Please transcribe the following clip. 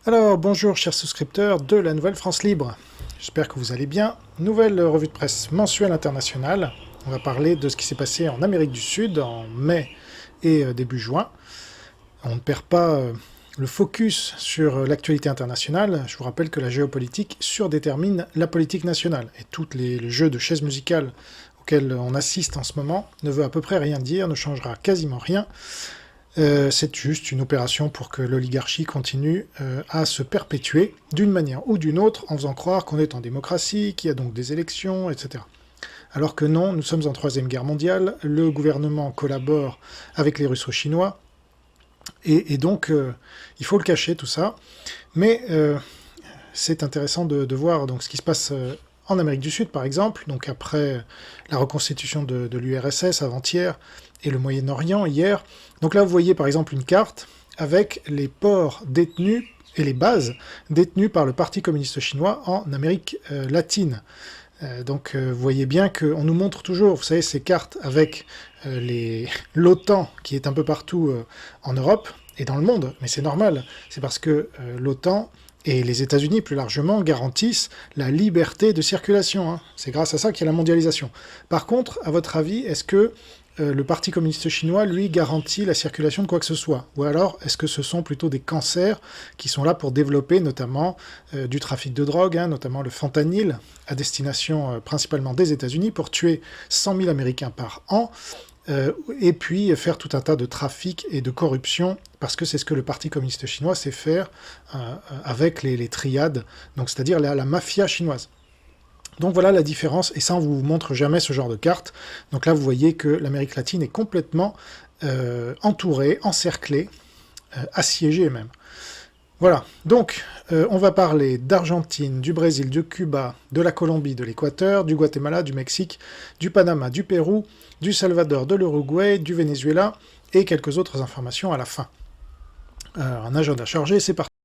Alors, bonjour chers souscripteurs de la Nouvelle France Libre. J'espère que vous allez bien. Nouvelle revue de presse mensuelle internationale. On va parler de ce qui s'est passé en Amérique du Sud en mai et début juin. On ne perd pas le focus sur l'actualité internationale. Je vous rappelle que la géopolitique surdétermine la politique nationale. Et tous les jeux de chaises musicales auxquels on assiste en ce moment ne veut à peu près rien dire, ne changera quasiment rien. C'est juste une opération pour que l'oligarchie continue à se perpétuer d'une manière ou d'une autre en faisant croire qu'on est en démocratie, qu'il y a donc des élections, etc. Alors que non, nous sommes en Troisième Guerre mondiale, le gouvernement collabore avec les Russo-Chinois, et donc il faut le cacher tout ça. Mais c'est intéressant de voir donc, ce qui se passe en Amérique du Sud, par exemple, donc après la reconstitution de l'URSS avant-hier, et le Moyen-Orient hier. Donc là, vous voyez par exemple une carte avec les ports détenus et les bases détenues par le Parti communiste chinois en Amérique latine. Donc vous voyez bien qu'on nous montre toujours, vous savez, ces cartes avec l'OTAN qui est un peu partout en Europe et dans le monde, mais c'est normal, c'est parce que l'OTAN et les États-Unis, plus largement, garantissent la liberté de circulation. Hein. C'est grâce à ça qu'il y a la mondialisation. Par contre, à votre avis, est-ce que le Parti communiste chinois, lui, garantit la circulation de quoi que ce soit? Ou alors, est-ce que ce sont plutôt des cancers qui sont là pour développer notamment du trafic de drogue, hein, notamment le fentanyl, à destination principalement des États-Unis, pour tuer 100 000 Américains par an, et puis faire tout un tas de trafics et de corruption, parce que c'est ce que le Parti communiste chinois sait faire avec les triades, donc c'est-à-dire la mafia chinoise. Donc voilà la différence, et ça on vous montre jamais ce genre de carte. Donc là vous voyez que l'Amérique latine est complètement entourée, encerclée, assiégée même. Voilà, donc on va parler d'Argentine, du Brésil, du Cuba, de la Colombie, de l'Équateur, du Guatemala, du Mexique, du Panama, du Pérou, du Salvador, de l'Uruguay, du Venezuela, et quelques autres informations à la fin. Un agenda chargé, c'est parti.